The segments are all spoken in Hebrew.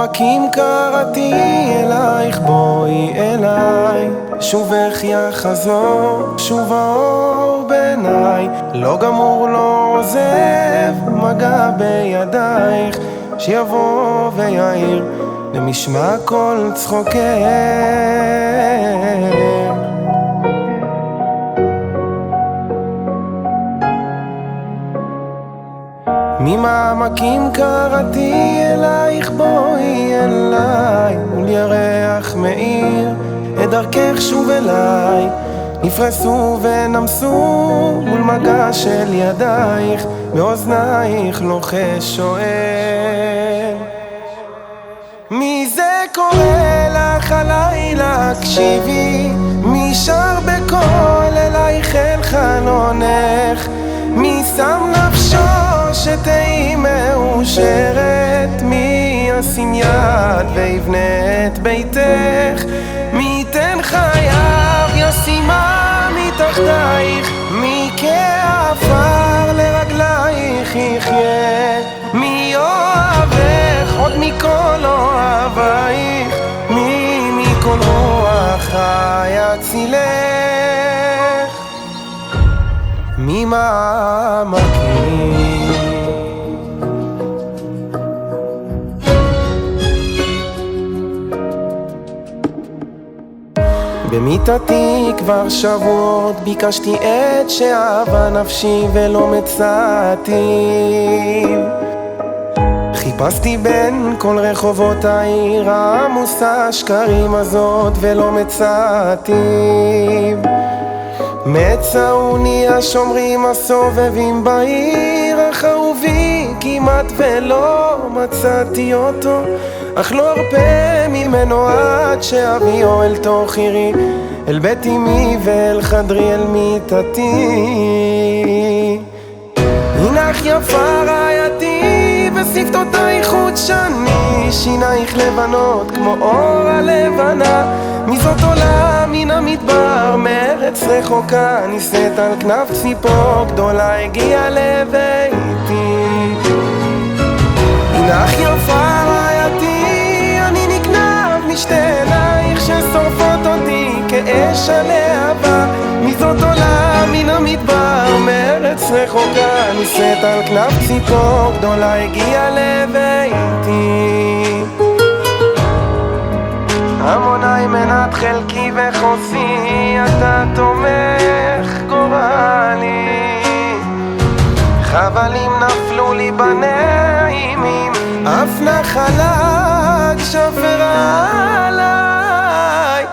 העמקים קראתי אלייך, בואי אליי, שובך יחזור, שוב האור בעיניי, לא גמור לא עוזב, מגע בידייך, שיבוא ויעיר למשמע כל צחוקך. ממעמקים קראתי אלייך, בואי אליי, מול ירח מאיר את דרכך שוב אליי, נפרסו ונמסו מול מגע של ידייך, באוזנייך לוחש שואל, מי זה קורא לך הלילה הקשיבי, מי שר בקול אלייך אל חלונך, מי שם נפשו שתהי מאושרת, מי ישים יד ויבנה את ביתך, מי ייתן חייו ישימה מתחתייך, מי כעפר לרגלייך יחיה, מי אוהבך עוד מכל אוהבייך, מי מכל רוח יצילך ממעמקים. במיטתי כבר שבועות ביקשתי את שאהבה נפשי ולא מצאתי, חיפשתי בין כל רחובות העיר העמוסה שקרים הזאת ולא מצאתי, מצאוני השומרים הסובבים בעיר, החרובי כמעט ולא מצאתי אותו, אך לא ארפה ממנו עד שאביאו אל תוך עירי, אל בית אמי ואל חדרי אל מיטתי. הנך יפה רעייתי ושפתותייך חודשני, שינייך לבנות כמו אור הלבנה, מזאת עולה מן המדבר מארץ רחוקה, נישאת על כנף ציפור גדולה הגיעה לביתי. הנך יפה רעייתי, אני נגנב משתי עינייך ששורפות אותי כאש הלהבה, מזאת עולה מן המדבר מארץ רחוקה, נישאת על כנף ציפור גדולה הגיעה לביתי. המוני מנת חלקי וחוסי, אתה תומך גורלי, חבלים נפלו לי בנעימים, אף נחלת שפרה עליי,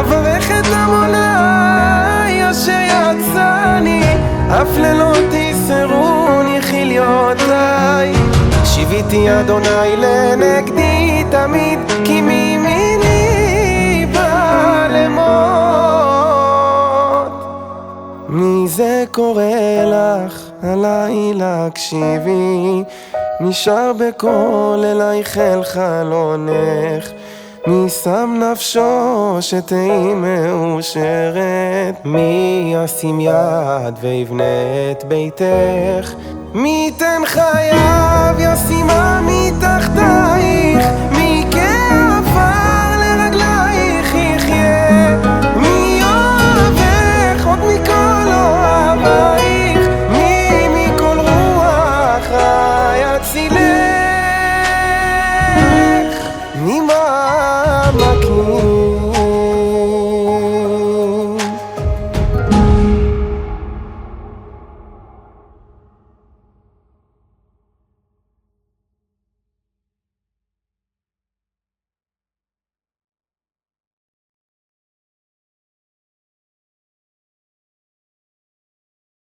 אברך את המוני אשר יצאני, אף לילות יסרוני חיליותיי, שיביתי אדוני לנגדי תמיד, כי מימיני בא למות. מי זה קורא לך הלילה הקשיבי, מי שר בקול אלייך אל חלונך, מי שם נפשו שתהי מאושרת, מי ישים יד ויבנה את ביתך, מי ייתן חייו ישימה מתחתייך,